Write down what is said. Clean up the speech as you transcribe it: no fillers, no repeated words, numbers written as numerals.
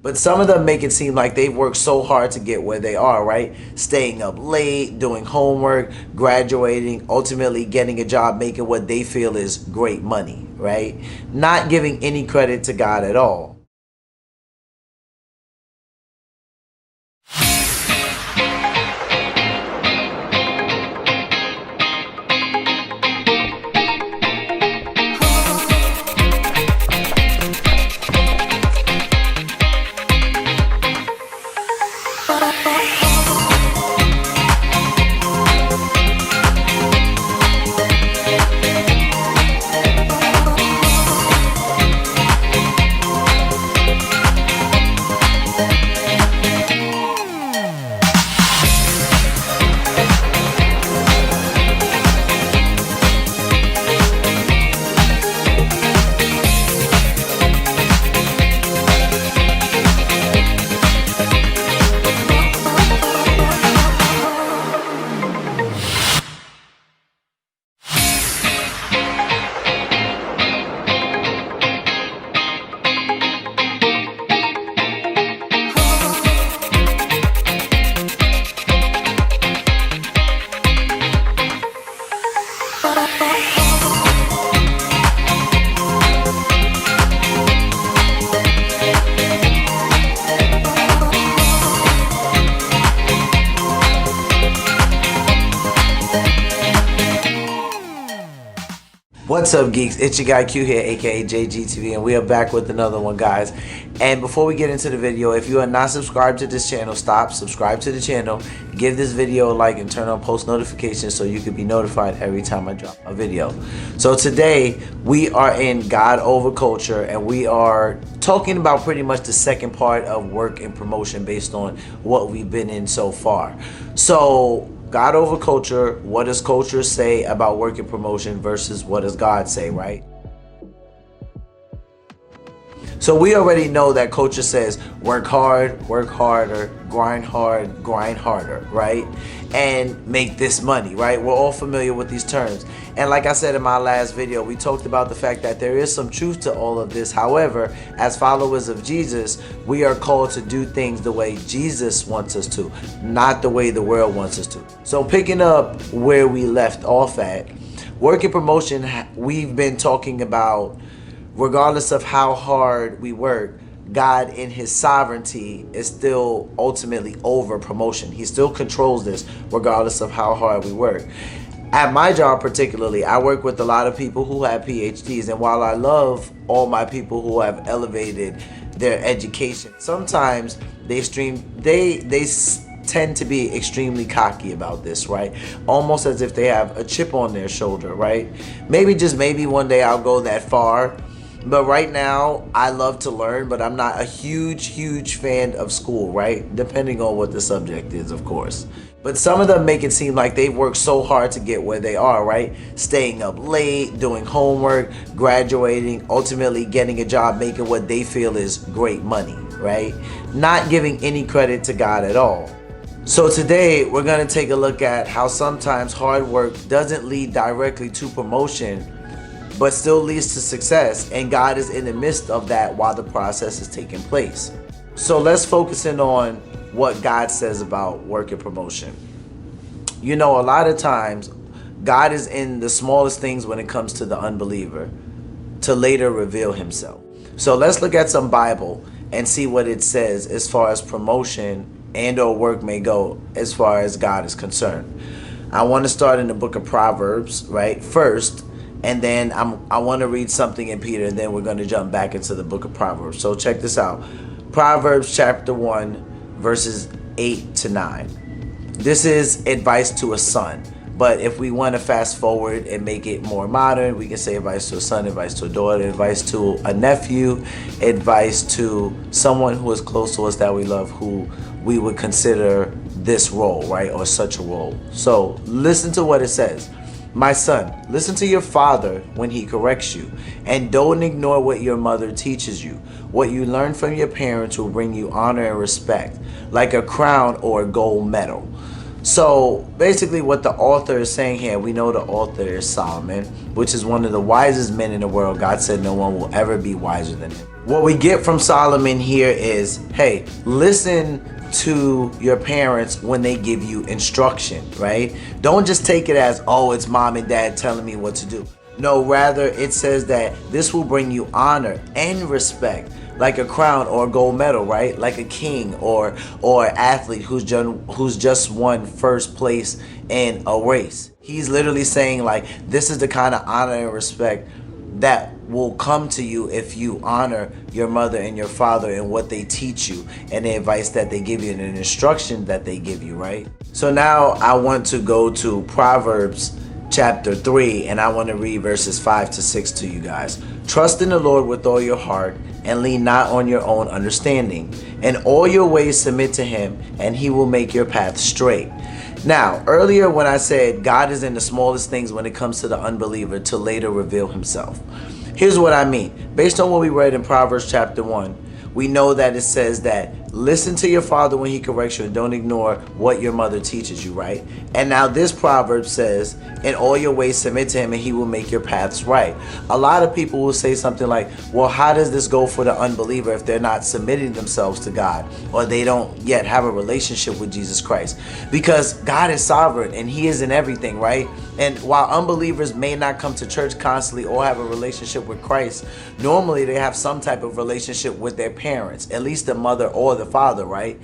But some of them make it seem like they've worked so hard to get where they are, right? Staying up late, doing homework, graduating, ultimately getting a job, making what they feel is great money, right? Not giving any credit to God at all. What's up, geeks? It's your guy Q here, aka JGTV, and we are back with another one, guys. And before we get into the video, if you are not subscribed to this channel, stop, subscribe to the channel, give this video a like, and turn on post notifications so you can be notified every time I drop a video. So today we are in God Over Culture, and we are talking about pretty much the second part of work and promotion based on what we've been in so far. So God over culture, what does culture say about work and promotion versus what does God say, right? So we already know that culture says work hard, work harder, grind hard, grind harder, right? And make this money, right? We're all familiar with these terms. And like I said in my last video, we talked about the fact that there is some truth to all of this. However, as followers of Jesus, we are called to do things the way Jesus wants us to, not the way the world wants us to. So picking up where we left off at, work and promotion, we've been talking about regardless of how hard we work, God in his sovereignty is still ultimately over promotion. He still controls this regardless of how hard we work. At my job particularly, I work with a lot of people who have PhDs, and while I love all my people who have elevated their education, sometimes they tend to be extremely cocky about this, right? Almost as if they have a chip on their shoulder, right? Maybe, just maybe one day I'll go that far. But right now, I love to learn, but I'm not a huge fan of school, right? Depending on what the subject is, of course. But some of them make it seem like they've worked so hard to get where they are, right? Staying up late, doing homework, graduating, ultimately getting a job, making what they feel is great money, right? Not giving any credit to God at all. So today, we're going to take a look at how sometimes hard work doesn't lead directly to promotion, but still leads to success, and God is in the midst of that while the process is taking place. So let's focus in on what God says about work and promotion. You know, a lot of times God is in the smallest things when it comes to the unbeliever to later reveal himself. So let's look at some Bible and see what it says as far as promotion and or work may go as far as God is concerned. I want to start in the book of Proverbs, right, first. And then I want to read something in Peter, and then we're going to jump back into the book of Proverbs. So check this out. Proverbs chapter 1, verses 8 to 9. This is advice to a son. But if we want to fast forward and make it more modern, we can say advice to a son, advice to a daughter, advice to a nephew, advice to someone who is close to us that we love, who we would consider this role, right, or such a role. So listen to what it says. My son, listen to your father when he corrects you, and don't ignore what your mother teaches you. What you learn from your parents will bring you honor and respect, like a crown or a gold medal. So basically what the author is saying here, we know the author is Solomon, which is one of the wisest men in the world. God said no one will ever be wiser than him. What we get from Solomon here is, hey, listen to your parents when they give you instruction, right? Don't just take it as, oh, it's mom and dad telling me what to do. No, rather it says that this will bring you honor and respect, like a crown or a gold medal, right? Like a king or athlete who's just won first place in a race. He's literally saying, like, this is the kind of honor and respect that will come to you if you honor your mother and your father and what they teach you and the advice that they give you and the instruction that they give you, right? So now I want to go to Proverbs chapter 3, and I want to read verses 5 to 6 to you guys. Trust in the Lord with all your heart and lean not on your own understanding. In all your ways submit to him, and he will make your path straight. Now, earlier when I said God is in the smallest things when it comes to the unbeliever to later reveal himself. Here's what I mean. Based on what we read in Proverbs chapter 1, we know that it says that listen to your father when he corrects you and don't ignore what your mother teaches you, right? And now this proverb says, in all your ways submit to him and he will make your paths right. A lot of people will say something like, well, how does this go for the unbeliever if they're not submitting themselves to God or they don't yet have a relationship with Jesus Christ? Because God is sovereign and he is in everything, right? And while unbelievers may not come to church constantly or have a relationship with Christ, normally they have some type of relationship with their parents, at least the mother or the father, right?